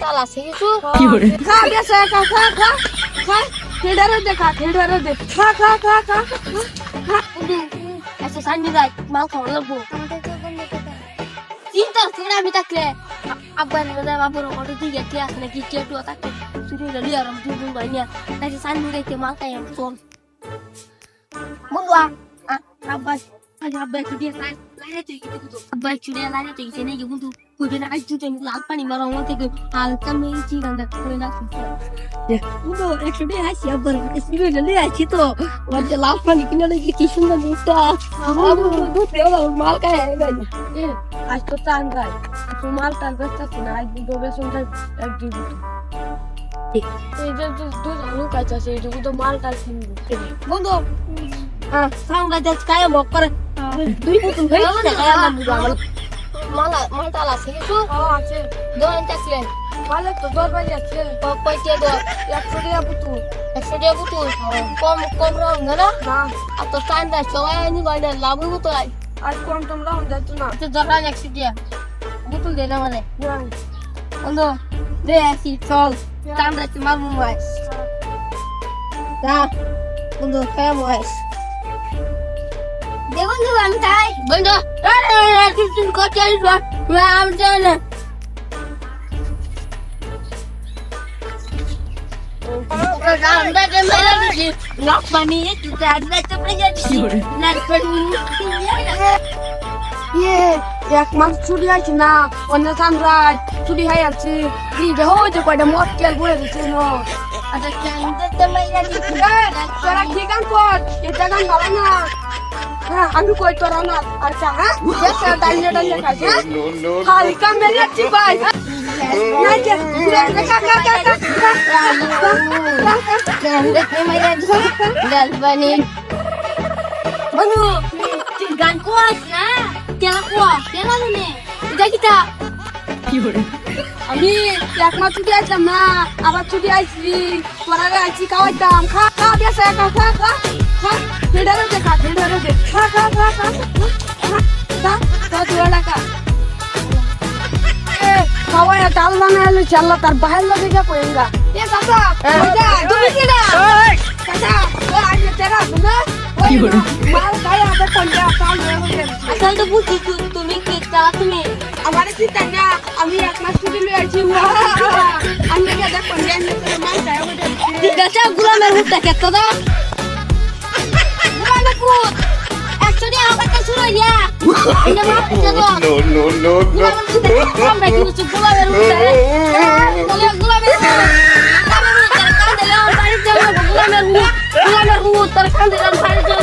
মালটাল আছে কিছু খা বেসে খা খা খা খা খেড়ারে দে খা খেড়ারে দে খা খা খা খা বন্ধু এসে সান্ডি রাত মাল খাওয়া লাগবো চিন্তা করে আমি থাকলে আব্বা নিয়ে বাবুর অটো দিকে কে আসে নাকি কে টু থাকতে শুরু হলো আর আমি দুই ভাই নিয়ে তাই সান্ডি রাতে মাল খাই আমি চল বন্ধু আব্বা আজ আব্বা একটু দিয়ে লাইনে তুই কিন্তু আব্বা একটু দিয়ে লাইনে তুই জেনে গিয়ে বন্ধু কুইতে না আজ তুই লাল পানি মারা আমার থেকে হালকা মেয়েছি গান্ডা করে রাখছিস বন্ধু একটু দিয়ে আসি আব্বার শুরু হলো আসি তো ওই লাল পানি কিনে লাগি কি সুন্দর দুধটা দুধ দেওয়া মাল খাই আজ তো টান গাই তো মাল টান করতে না আজ দুটো বেসন খাই এক দুই এই যে দুধ আলু কাঁচা আছে এইটুকু তো মাল টান কিনবো বন্ধু সাউন্ড আজ কায়া বক করে দুই পুতুল হয়ে গেছে কায়া মালটাল আছে কিছু আছে দোকান থাকলে ভালো তো দরবার যাচ্ছে পয়সা দো 100 টাকা পুতুল 100 টাকা পুতুল কম কম রং না না আর তো চান্দা সবাই নি গয়না লাভ হতো আজ কোন তোমরা যাচ্ছ না তো দরকার 100 টাকা পুতুল দে না মানে বন্ধু দে আসি চল চান্দা কি মার মুমাই দা বন্ধু কায়া মুমাই দে বন্ধু আমি তাই বন্ধু তুই করতে আসব আমি জানি না এক মাস ছুটি আছে না অন্য সামরাজ ছুটি হয়ে যাচ্ছে হয়েছে কয়টা মদ তেল বলে দিচ্ছে তোরা কি গান কর এটা গান ভালো না হ্যাঁ আমি কই তোরা না আচ্ছা হ্যাঁ দাঁড়িয়ে দাঁড়িয়ে খাইছে হালকা মেরে যাচ্ছি ভাই বন্ধু তুই গান কোয়াস না কেলা কোয়াস কেলা নে দেখিতা আমি এক মাস ছুটি আসলাম না আবার ছুটি আসছি তোরা আইছি খাওয়াইতাম খা খা বেসে খা খা খা খা খেড়ারে দে খা খেড়ারে দে খা খা খা খা খা খা তোরা টাকা খাওয়াই ডাল বানাইলো চাল্লা তার বাহির লগে যা কইরা এ চাচা ওইটা তুমি কি না চাচা ও আইছে তেরা না কি হলো মাল খায়া আবার পঞ্জা চাল হয়ে আসল তো বুঝি তুমি কি চালা তুমি আমার চিন্তা না আমি এক মাস ছুটি লই আইছি আমি গেদা পঞ্জা নিয়ে মাল খায়া ওইটা ঠিক আছে গুলামের হুটটা কেতো দাও গুলামের হুট একচুয়ালি আমার কাছে শুনো ইয়া এটা মাপ দিতে দাও No. গুলামের হুট কম বেশি কিছু গুলামের হুট তাহলে গুলামের হুট কান দিলে বাড়ি যাও গুলামের হুট তার কান দিলে বাড়ি যাও